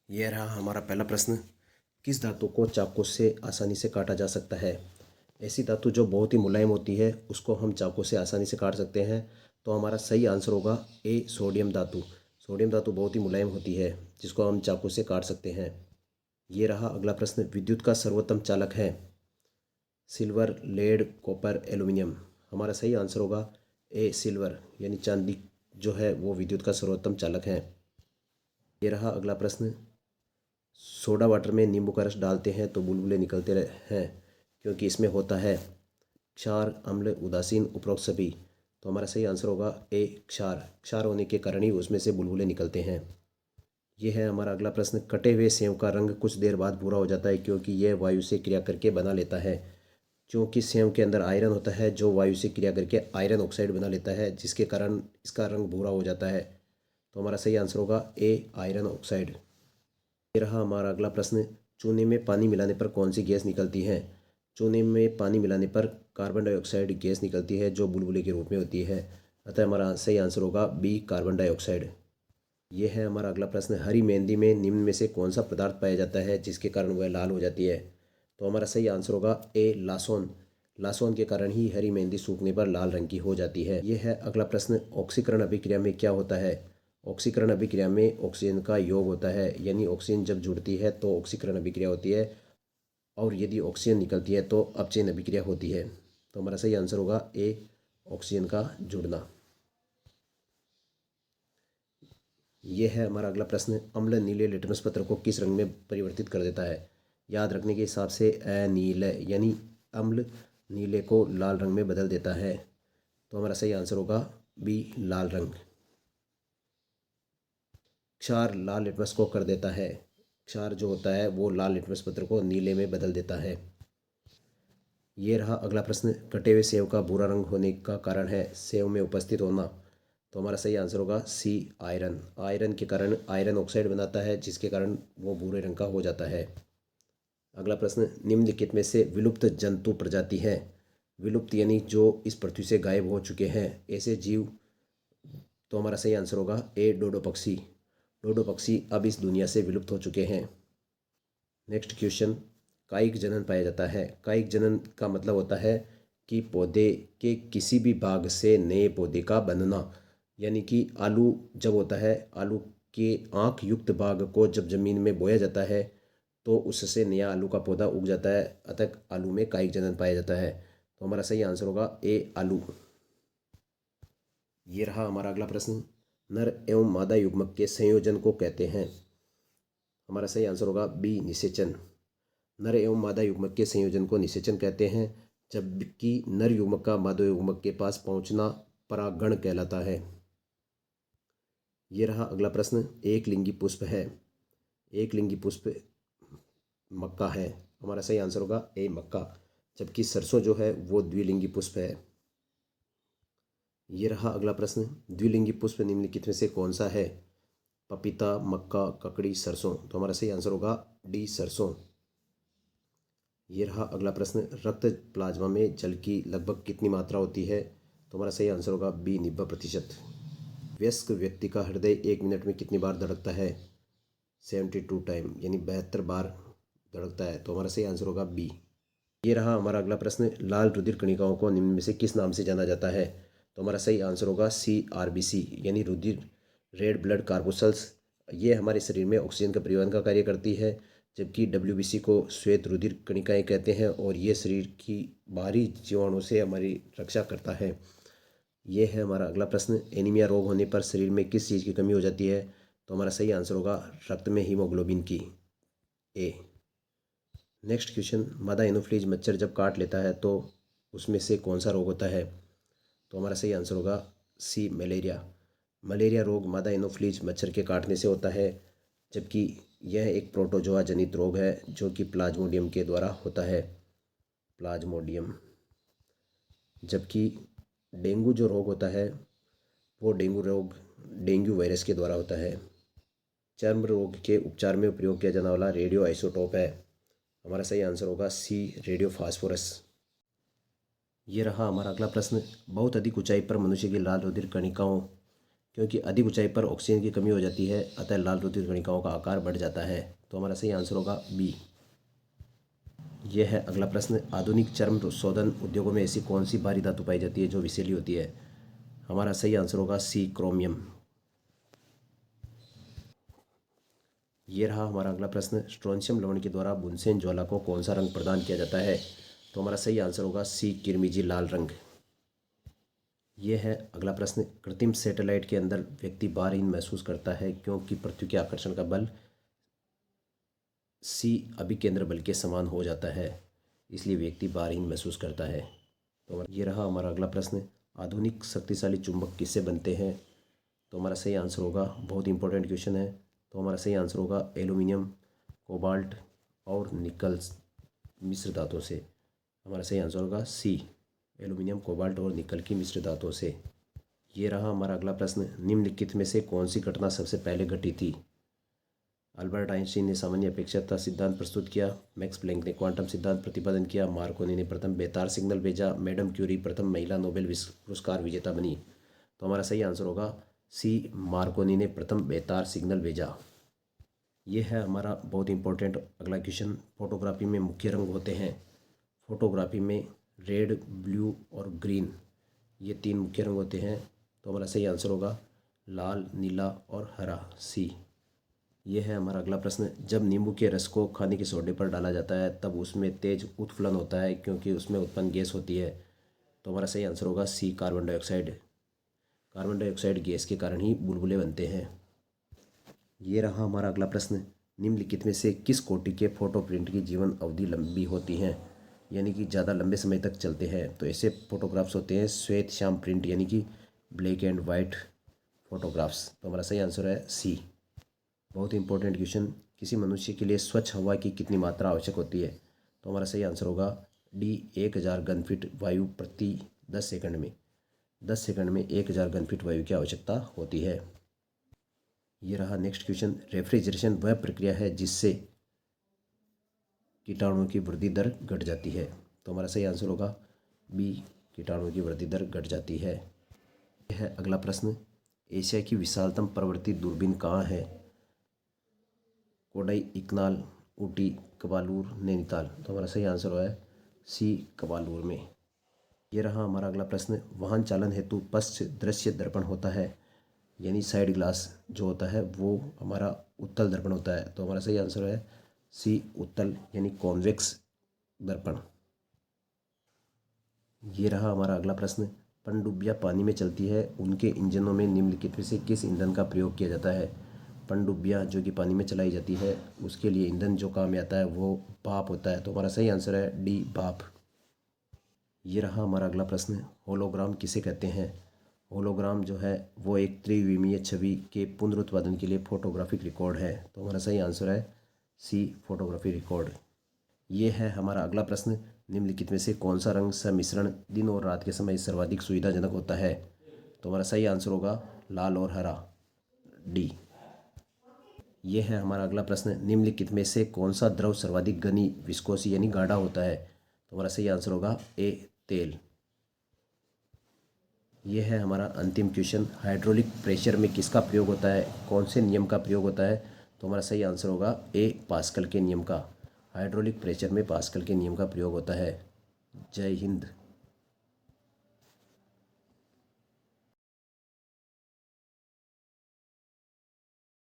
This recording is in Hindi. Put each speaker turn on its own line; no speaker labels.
यह रहा हमारा पहला प्रश्न। किस धातु को चाकू से आसानी से काटा जा सकता है? ऐसी धातु जो बहुत ही मुलायम होती है उसको हम चाकू से आसानी से काट सकते हैं। तो हमारा सही आंसर होगा ए, सोडियम धातु। सोडियम धातु बहुत ही मुलायम होती है जिसको हम चाकू से काट सकते हैं। ये रहा अगला प्रश्न। विद्युत का सर्वोत्तम चालक है सिल्वर, लेड, कॉपर, एल्यूमिनियम। हमारा सही आंसर होगा ए, सिल्वर, यानी चांदी जो है वो विद्युत का सर्वोत्तम चालक है। ये रहा अगला प्रश्न। सोडा वाटर में नींबू का रस डालते हैं तो बुलबुले निकलते हैं क्योंकि इसमें होता है क्षार, अम्ल, उदासीन, उपरोक्त सभी। तो हमारा सही आंसर होगा ए, क्षार। क्षार होने के कारण ही उसमें से बुलबुले निकलते हैं। यह है हमारा अगला प्रश्न। कटे हुए सेव का रंग कुछ देर बाद भूरा हो जाता है क्योंकि यह वायु से क्रिया करके बना लेता है। क्योंकि सेव के अंदर आयरन होता है जो वायु से क्रिया करके आयरन ऑक्साइड बना लेता है जिसके कारण इसका रंग भूरा हो जाता है। तो हमारा सही आंसर होगा ए, आयरन ऑक्साइड। ये रहा हमारा अगला प्रश्न। चूने में पानी मिलाने पर कौन सी गैस निकलती है? चूने में पानी मिलाने पर कार्बन डाइऑक्साइड गैस निकलती है जो बुलबुले के रूप में होती है। अतः हमारा सही आंसर होगा बी, कार्बन डाइऑक्साइड। ये है हमारा अगला प्रश्न। हरी मेहंदी में निम्न में से कौन सा पदार्थ पाया जाता है जिसके कारण वह लाल हो जाती है? तो हमारा सही आंसर होगा ए, लासोन। लासोन के कारण ही हरी मेहंदी सूखने पर लाल रंग की हो जाती है। यह है अगला प्रश्न। ऑक्सीकरण अभिक्रिया में क्या होता है? ऑक्सीकरण अभिक्रिया में ऑक्सीजन का योग होता है, यानी ऑक्सीजन जब जुड़ती है तो ऑक्सीकरण अभिक्रिया होती है और यदि ऑक्सीजन निकलती है तो अपचयन अभिक्रिया होती है। तो हमारा सही आंसर होगा ए, ऑक्सीजन का जुड़ना। यह है हमारा अगला प्रश्न। अम्ल नीले लिटमस पत्र को किस रंग में परिवर्तित कर देता है? याद रखने के हिसाब से अनील, यानी अम्ल नीले को लाल रंग में बदल देता है। तो हमारा सही आंसर होगा बी, लाल रंग। क्षार लाल लिटमस को कर देता है। क्षार जो होता है वो लाल लिटमस पत्र को नीले में बदल देता है। ये रहा अगला प्रश्न। कटे हुए सेव का भूरा रंग होने का कारण है सेव में उपस्थित होना। तो हमारा सही आंसर होगा सी, आयरन। आयरन के कारण आयरन ऑक्साइड बनाता है जिसके कारण वो भूरे रंग का हो जाता है। अगला प्रश्न। निम्नलिखित में से विलुप्त जंतु प्रजाति है। विलुप्त यानी जो इस पृथ्वी से गायब हो चुके हैं ऐसे जीव। तो हमारा सही आंसर होगा ए, डोडो पक्षी। डोडो पक्षी अब इस दुनिया से विलुप्त हो चुके हैं। Next question. कायिक जनन पाया जाता है। कायिक जनन का मतलब होता है कि पौधे के किसी भी भाग से नए पौधे का बनना। यानी कि आलू जब होता है, आलू के आँख युक्त भाग को जब जमीन में बोया जाता है तो उससे नया आलू का पौधा उग जाता है, अतः आलू में कायिक जनन पाया जाता है। तो हमारा सही आंसर होगा ए, आलू। ये रहा हमारा अगला प्रश्न। नर एवं मादा युग्मक के संयोजन को कहते हैं। हमारा सही आंसर होगा बी, निषेचन। नर एवं मादा युग्मक के संयोजन को निषेचन कहते हैं, जबकि नर युग्मक का मादा युग्मक के पास पहुंचना परागण कहलाता है। ये रहा अगला प्रश्न। एक लिंगी पुष्प है। एक लिंगी पुष्प मक्का है। हमारा सही आंसर होगा ए, मक्का, जबकि सरसों जो है वो द्विलिंगी पुष्प है। ये रहा अगला प्रश्न। द्विलिंगी पुष्प निम्नलिखित में से कौन सा है? पपीता, मक्का, ककड़ी, सरसों। तो हमारा सही आंसर होगा डी, सरसों। ये रहा अगला प्रश्न। रक्त प्लाज्मा में जल की लगभग कितनी मात्रा होती है? तो हमारा सही आंसर होगा बी, 90%। वयस्क व्यक्ति का हृदय 1 मिनट में कितनी बार धड़कता है? 72 टाइम, यानी 72 बार धड़कता है। तो हमारा सही आंसर होगा बी। ये रहा हमारा अगला प्रश्न। लाल रुधिर कणिकाओं को निम्न में से किस नाम से जाना जाता है? तो हमारा सही आंसर होगा सी, आरबीसी, यानी रुधिर, रेड ब्लड कार्बोसल्स। ये हमारे शरीर में ऑक्सीजन का परिवहन का कार्य करती है, जबकि डब्ल्यूबीसी को श्वेत रुधिर कणिकाएं कहते हैं और ये शरीर की बाहरी जीवाणु से हमारी रक्षा करता है। ये है हमारा अगला प्रश्न। एनीमिया रोग होने पर शरीर में किस चीज़ की कमी हो जाती है? तो हमारा सही आंसर होगा रक्त में हीमोग्लोबिन की, ए। Next question. मादा एनोफ्लीज मच्छर जब काट लेता है तो उसमें से कौन सा रोग होता है? तो हमारा सही आंसर होगा सी, मलेरिया। मलेरिया रोग मादा एनोफ्लीज मच्छर के काटने से होता है, जबकि यह एक प्रोटोजोआ जनित रोग है जो कि प्लाज्मोडियम के द्वारा होता है, प्लाज्मोडियम। जबकि डेंगू जो रोग होता है वो डेंगू रोग डेंगू वायरस के द्वारा होता है। चर्म रोग के उपचार में प्रयोग किया जाने वाला रेडियो आइसोटोप है। हमारा सही आंसर होगा सी, रेडियो फास्फोरस। ये रहा हमारा अगला प्रश्न। बहुत अधिक ऊंचाई पर मनुष्य की लाल रुधिर कणिकाओं क्योंकि अधिक ऊंचाई पर ऑक्सीजन की कमी हो जाती है, अतः लाल रुधिर कणिकाओं का आकार बढ़ जाता है। तो हमारा सही आंसर होगा बी। यह है अगला प्रश्न, आधुनिक चर्म शोधन उद्योगों में ऐसी कौन सी भारी धातु पाई जाती है जो विषैली होती है? हमारा सही आंसर होगा सी, क्रोमियम। ये रहा हमारा अगला प्रश्न, स्ट्रोंशियम लवण के द्वारा बुनसेन ज्वाला को कौन सा रंग प्रदान किया जाता है? तो हमारा सही आंसर होगा सी, किरमिजी लाल रंग। यह है अगला प्रश्न, कृत्रिम सैटेलाइट के अंदर व्यक्ति भारहीन महसूस करता है क्योंकि पृथ्वी के आकर्षण का बल सी, अभिकेंद्र बल के समान हो जाता है, इसलिए व्यक्ति भारहीन महसूस करता है। तो ये रहा हमारा अगला प्रश्न, आधुनिक शक्तिशाली चुंबक किससे बनते हैं? तो हमारा सही आंसर होगा, बहुत इंपॉर्टेंट क्वेश्चन है, तो हमारा सही आंसर होगा एल्यूमिनियम, कोबाल्ट और निकल मिश्र धातुओं से। हमारा सही आंसर होगा सी, एल्यूमिनियम, कोबाल्ट और निकल की मिश्र धातुओं से। ये रहा हमारा अगला प्रश्न, निम्नलिखित में से कौन सी घटना सबसे पहले घटी थी? अल्बर्ट आइंस्टीन ने सामान्य अपेक्षाकृता सिद्धांत प्रस्तुत किया, मैक्स प्लैंक ने क्वांटम सिद्धांत प्रतिपादन किया, मार्कोनी ने प्रथम बेतार सिग्नल भेजा, मैडम क्यूरी प्रथम महिला नोबेल पुरस्कार विजेता बनी। तो हमारा सही आंसर होगा सी, मार्कोनी ने प्रथम बेतार सिग्नल भेजा। यह है हमारा बहुत इंपॉर्टेंट अगला क्वेश्चन, फोटोग्राफी में मुख्य रंग होते हैं। फोटोग्राफी में रेड, ब्लू और ग्रीन, ये 3 मुख्य रंग होते हैं। तो हमारा सही आंसर होगा लाल, नीला और हरा, सी। यह है हमारा अगला प्रश्न, जब नींबू के रस को खाने के सोडे पर डाला जाता है तब उसमें तेज उत्प्लन होता है क्योंकि उसमें उत्पन्न गैस होती है। तो हमारा सही आंसर होगा C, carbon dioxide. Carbon dioxide gas के कारण ही बुलबुले बनते हैं। ये रहा हमारा अगला प्रश्न, निम्नलिखित में से किस कोटि के फोटो प्रिंट की जीवन अवधि लंबी होती है, यानी कि ज़्यादा लंबे समय तक चलते हैं? तो ऐसे फोटोग्राफ्स होते हैं श्वेत श्याम प्रिंट, यानी कि ब्लैक एंड वाइट फोटोग्राफ्स। तो हमारा सही आंसर है सी। बहुत इंपॉर्टेंट क्वेश्चन, किसी मनुष्य के लिए स्वच्छ हवा की कितनी मात्रा आवश्यक होती है? तो हमारा सही आंसर होगा डी, 1000 घन फीट वायु प्रति 10 सेकंड में। 10 सेकंड में 1000 घन फीट वायु की आवश्यकता होती है। ये रहा नेक्स्ट क्वेश्चन, रेफ्रिजरेशन वह प्रक्रिया है जिससे कीटाणुओं की वृद्धि दर घट जाती है। तो हमारा सही आंसर होगा बी, कीटाणुओं की वृद्धि दर घट जाती है। यह है अगला प्रश्न, एशिया की विशालतम प्रवर्ती दूरबीन कहाँ है? कोडाई इकनाल, ऊटी, कबालूर, नैनीताल। तो हमारा सही आंसर है सी, कबालूर में। ये रहा हमारा अगला प्रश्न, वाहन चालन हेतु पश्च दृश्य दर्पण होता है, यानी साइड ग्लास जो होता है वो हमारा उत्तल दर्पण होता है। तो हमारा सही आंसर है सी, उत्तल यानी कॉन्वेक्स दर्पण। ये रहा हमारा अगला प्रश्न, पनडुब्बियाँ पानी में चलती है, उनके इंजनों में निम्नलिखित में से किस ईंधन का प्रयोग किया जाता है? पनडुब्बियाँ जो कि पानी में चलाई जाती है उसके लिए ईंधन जो काम में आता है वो भाप होता है। तो हमारा सही आंसर है डी, भाप। ये रहा हमारा अगला प्रश्न, होलोग्राम किसे कहते हैं? होलोग्राम जो है वो एक त्रिविमीय छवि के पुनरुत्पादन के लिए फोटोग्राफिक रिकॉर्ड है। तो हमारा सही आंसर है सी, फोटोग्राफी रिकॉर्ड। ये है हमारा अगला प्रश्न, निम्नलिखित में से कौन सा रंग सम्मिश्रण दिन और रात के समय सर्वाधिक सुविधाजनक होता है? तो हमारा सही आंसर होगा लाल और हरा, डी। यह है हमारा अगला प्रश्न, निम्नलिखित में से कौन सा द्रव सर्वाधिक घनी विस्कोसी यानी गाढ़ा होता है? तो हमारा सही आंसर होगा ए, तेल। यह है हमारा अंतिम क्वेश्चन, हाइड्रोलिक प्रेशर में किसका प्रयोग होता है, कौन से नियम का प्रयोग होता है? तो हमारा सही आंसर होगा ए, पास्कल के नियम का। हाइड्रोलिक प्रेशर में पास्कल के नियम का प्रयोग होता है। जय हिंद।